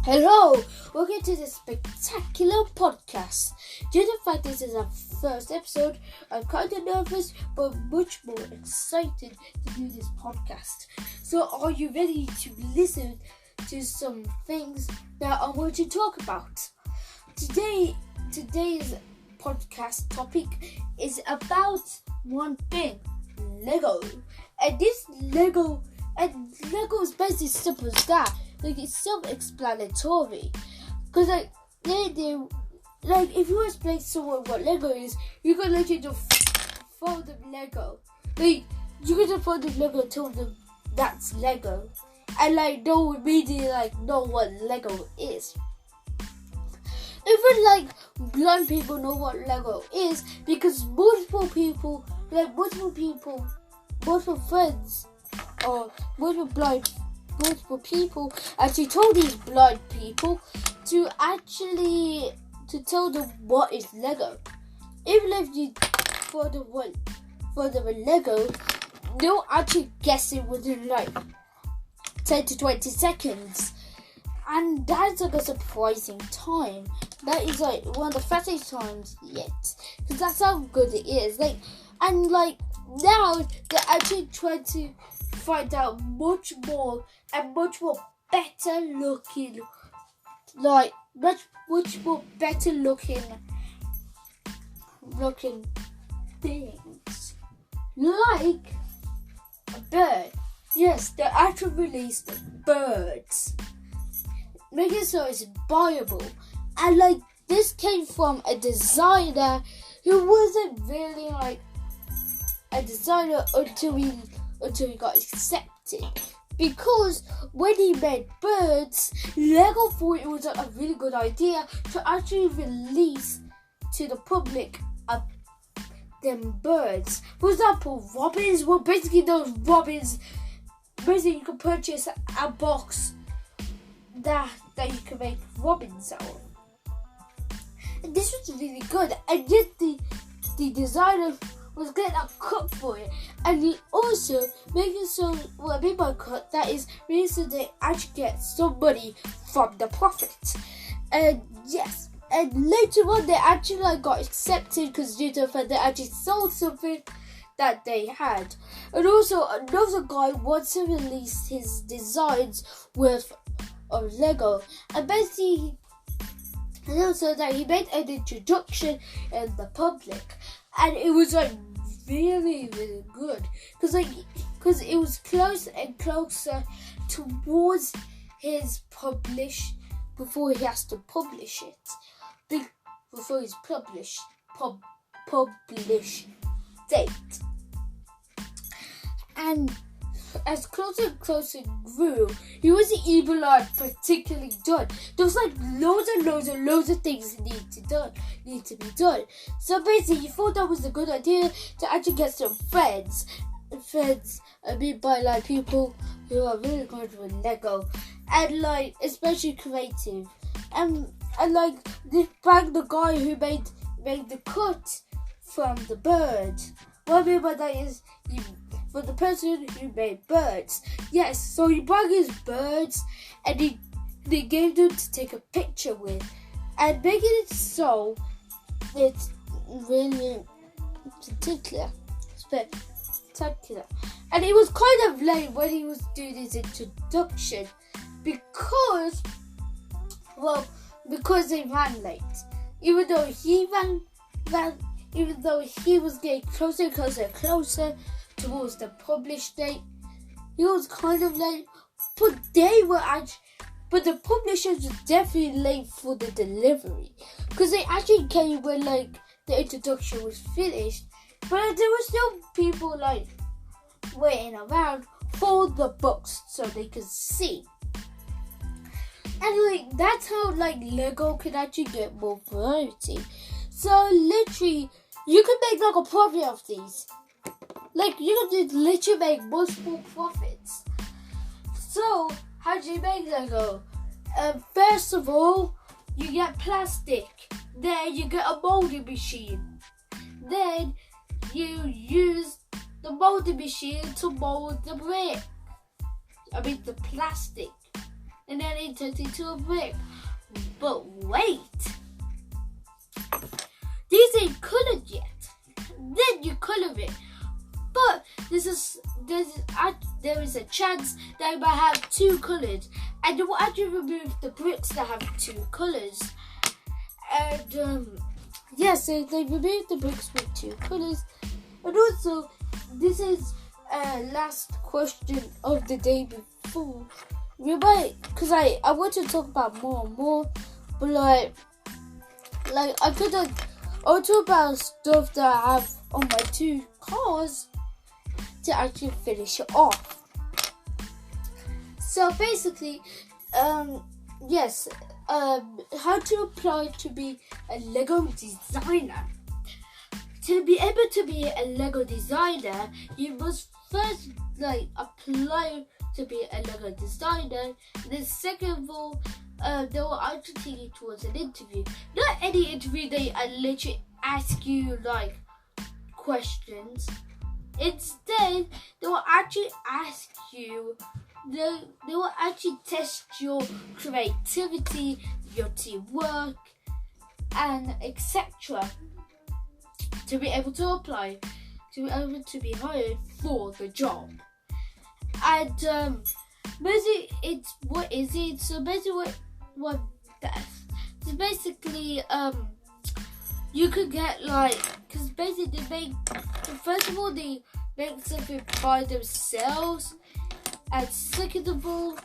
Hello, welcome to this spectacular podcast. Due to the fact this is our first episode, I'm kind of nervous but much more excited to do this podcast. So are you ready to listen to some things that I want to talk about? Today's podcast topic is about one thing, Lego. And this Lego is basically simple as that. It's self-explanatory. Because if you explain to someone what Lego is, you can literally just fold them Lego. You can just fold them Lego and tell them that's Lego. And no immediately know what Lego is. Even blind people know what Lego is because multiple friends or multiple people actually told these blind people to tell them what is Lego. Even if you for them a Lego, they'll actually guess it within 10 to 20 seconds. And that's a surprising time. That is one of the fastest times yet. Because that's how good it is. Now they're actually trying to find out much more better looking things. Like a bird. Yes, they actually released birds. Making it so it's buyable. And this came from a designer who wasn't really a designer until he got accepted. Because when he made birds, Lego thought it was a really good idea to actually release to the public them birds. For example, robins. Well, basically those robins, you can purchase a box that you can make robins out of. And this was really good. And yet the designer was getting a cut for it, and he also making so what I mean by cut, that is really so they actually get some money from the profit. And yes, and later on they actually got accepted because due to the fact they actually sold something that they had. And also another guy wants to release his designs of Lego, and basically and also that he made an introduction in the public. And it was really, really good because it was closer and closer towards his before he has to publish it, before his publish date. And as closer and closer grew, he wasn't even particularly done. There was loads of things need to be done. So basically, he thought that was a good idea to actually get some friends. I mean by people who are really good with Lego and especially creative. And this bang the guy who made the cut from the bird. What I mean by that is for the person who made birds. Yes, so he brought his birds and they gave them to take a picture with, and making it so it's really spectacular. And it was kind of late when he was doing his introduction because they ran late. Even though he was getting closer and closer towards the published date, he was kind of late, but the publishers were definitely late for the delivery because they actually came when the introduction was finished, but there were still people waiting around for the books so they could see. And that's how Lego can actually get more variety. So literally you can make a profit of these. You can just literally make multiple profits. So, how do you make Lego? First of all, you get plastic. Then you get a molding machine. Then you use the molding machine to mold the brick. The plastic. and then it turns into a brick. But wait, these ain't colored yet. Then you color it. But there is a chance that it might have two colors, and they will actually remove the bricks that have two colors. And yes, they removed the bricks with two colors. And also, this is last question of the day before. You might, because I want to talk about more and more, but like I want to talk about stuff that I have on my two cars to actually finish it off. So basically, yes, how to apply to be a Lego designer. To be able to be a Lego designer, you must first apply to be a Lego designer. And then second of all, they will actually take you towards an interview. Not any interview, they literally ask you questions. Instead, they will actually ask you, they will actually test your creativity, your teamwork, and etc. to be able to apply, to be able to be hired for the job. And basically, it's what is it? So basically, what that's so basically you could get because basically first of all they make something by themselves, and second of all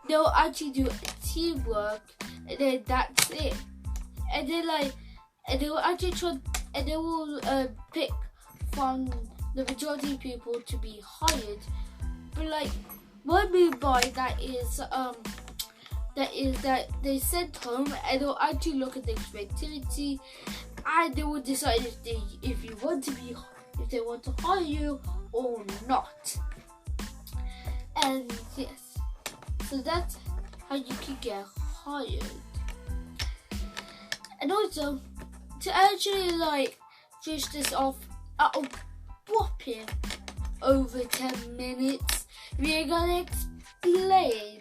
they'll actually do teamwork, and then that's it. And then and they will actually try, and they will pick from the majority of people to be hired. But what I mean by that is that they send home, and they'll actually look at their creativity, and they will decide if they want to hire you or not. And yes, so that's how you can get hired. And also, to actually finish this off at a whopping over 10 minutes, we're gonna explain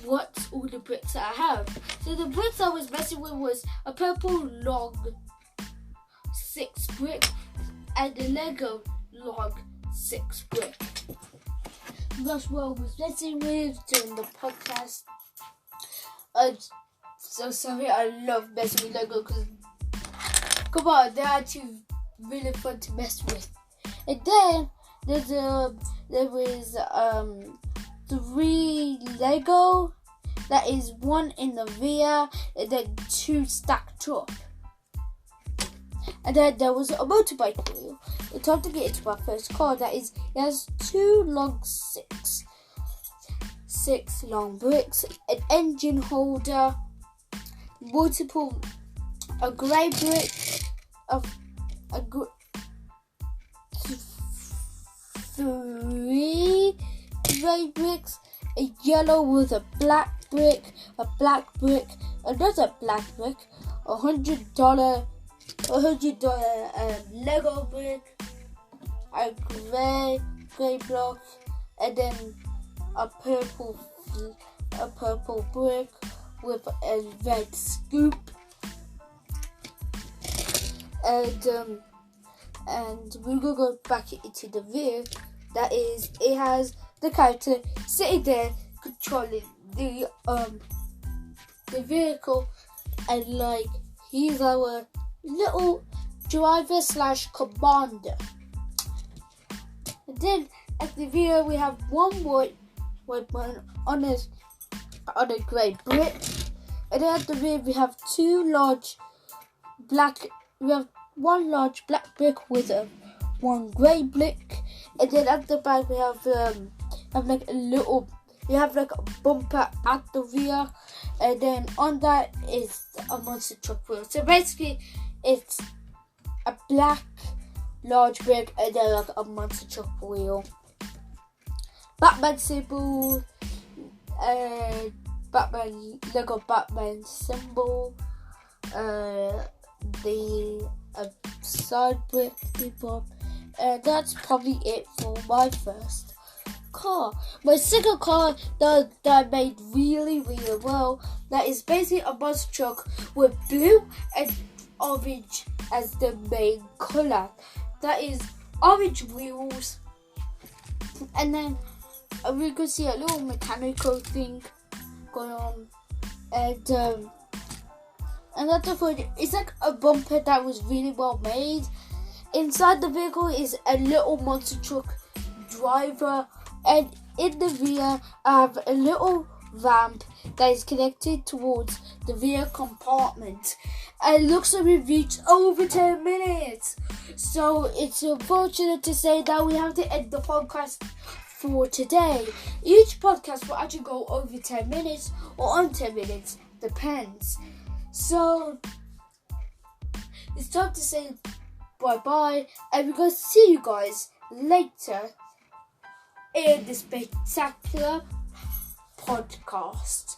what all the bricks that I have. So the bricks I was messing with was a purple log 6 brick and a Lego log 6 brick. That's what I was messing with during the podcast. So sorry, I love messing with Lego because, come on, they're actually really fun to mess with. And then there was 3 Lego, that is 1 in the rear, and then 2 stacked up. And then there was a motorbike wheel. It's time to get into my first car. That is, it has 2 log 6 long bricks, an engine holder, a grey brick, three grey bricks, a yellow with a black brick, another black brick, $100 Lego brick, a grey block, and then a purple brick with a red scoop. And we're gonna go back into the rear. That is, it has the character sitting there controlling the vehicle, and he's our little driver / commander. And then at the rear we have one white one on a grey brick, and then at the rear we have 2 large black. We have 1 large black brick with 1 grey brick, and then at the back we have a bumper at the rear, and then on that is a monster truck wheel. So basically, it's a black large brick and then a monster truck wheel. Batman symbol, Lego Batman symbol, the side brick people. That's probably it for my first car. My second car that I made really well. That is basically a monster truck with blue and orange as the main colour. That is orange wheels, and then we could see a little mechanical thing going on, and that's the thing. It's like a bumper that was really well made. Inside the vehicle is a little monster truck driver, and in the rear I have a little ramp that is connected towards the rear compartment. And it looks like we've reached over 10 minutes. So it's unfortunate to say that we have to end the podcast for today. Each podcast will actually go over 10 minutes or on 10 minutes, depends. So it's time to say bye-bye, and we're going to see you guys later in the spectacular podcast.